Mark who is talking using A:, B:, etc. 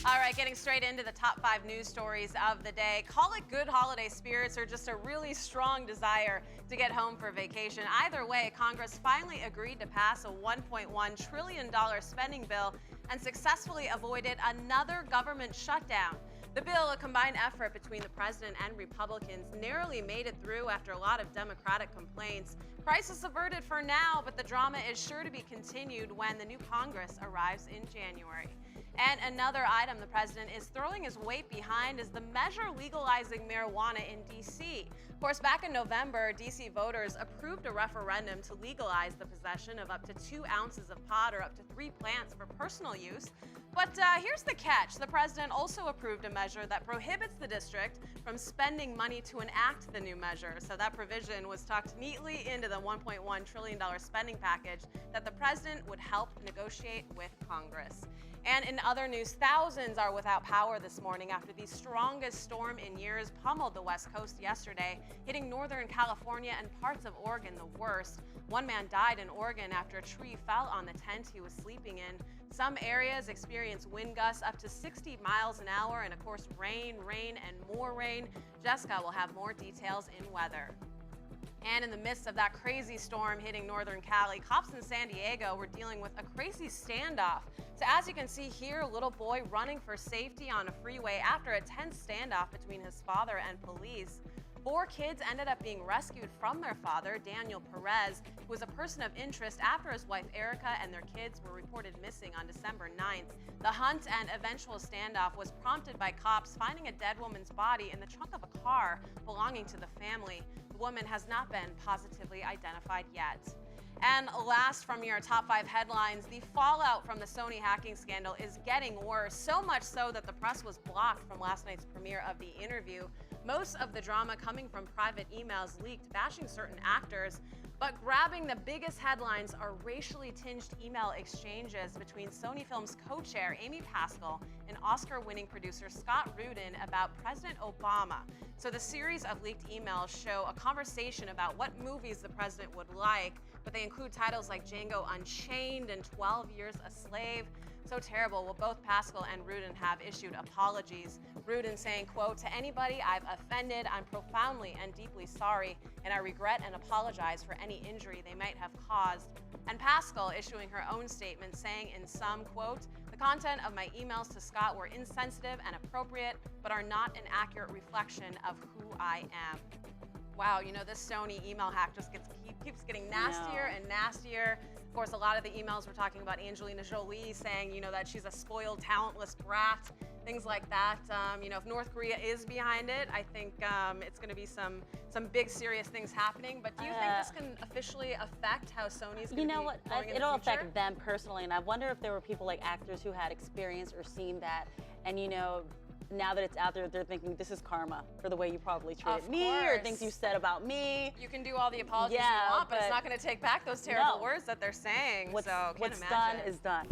A: All right, getting straight into the top 5 news stories of the day. Call it good holiday spirits or just a really strong desire to get home for vacation. Either way, Congress finally agreed to pass a $1.1 trillion spending bill and successfully avoided another government shutdown. The bill, a combined effort between the president and Republicans, narrowly made it through after a lot of Democratic complaints. Crisis averted for now, but the drama is sure to be continued when the new Congress arrives in January. And another item the president is throwing his weight behind is the measure legalizing marijuana in D.C. Of course, back in November, D.C. voters approved a referendum to legalize the possession of up to 2 ounces of pot or up to 3 plants for personal use. But here's the catch. The president also approved a measure that prohibits the district from spending money to enact the new measure. So that provision was tucked neatly into the $1.1 trillion spending package that the president would help negotiate with Congress. And in other news, thousands are without power this morning after the strongest storm in years pummeled the West Coast yesterday, hitting Northern California and parts of Oregon the worst. One man died in Oregon after a tree fell on the tent he was sleeping in. Some areas experienced wind gusts up to 60 miles an hour and, of course, rain, and more rain. Jessica will have more details in weather. And in the midst of that crazy storm hitting Northern Cali, cops in San Diego were dealing with a crazy standoff. So as you can see here, a little boy running for safety on a freeway after a tense standoff between his father and police. 4 kids ended up being rescued from their father, Daniel Perez, who was a person of interest after his wife Erica and their kids were reported missing on December 9th. The hunt and eventual standoff was prompted by cops finding a dead woman's body in the trunk of a car belonging to the family. The woman has not been positively identified yet. And last from your top 5 headlines, the fallout from the Sony hacking scandal is getting worse, so much so that the press was blocked from last night's premiere of The Interview. Most of the drama coming from private emails leaked bashing certain actors, but grabbing the biggest headlines are racially tinged email exchanges between Sony Films co-chair Amy Pascal and Oscar-winning producer Scott Rudin about President Obama. So the series of leaked emails show a conversation about what movies the president would like, but they include titles like Django Unchained and 12 Years a Slave. So terrible. Well, both Pascal and Rudin have issued apologies. Rudin saying, quote, "To anybody I've offended, I'm profoundly and deeply sorry, and I regret and apologize for any injury they might have caused." And Pascal issuing her own statement saying in sum, quote, "The content of my emails to Scott were insensitive and appropriate, but are not an accurate reflection of who I am." Wow, you know, this Sony email hack just keeps getting nastier and nastier. Of course, a lot of the emails were talking about Angelina Jolie saying, you know, that she's a spoiled, talentless brat, things like that. You know, if North Korea is behind it, I think it's going to be some big serious things happening. But do you think this can officially affect how Sony's going to be going in the future?
B: It'll affect them personally, and I wonder if there were people like actors who had experienced or seen that, and you know, now that it's out there, they're thinking this is karma for the way you probably treated me or things you said about me.
A: You can do all the apologies you want, but it's not going to take back those terrible words that they're saying.
B: What's
A: so
B: done is done.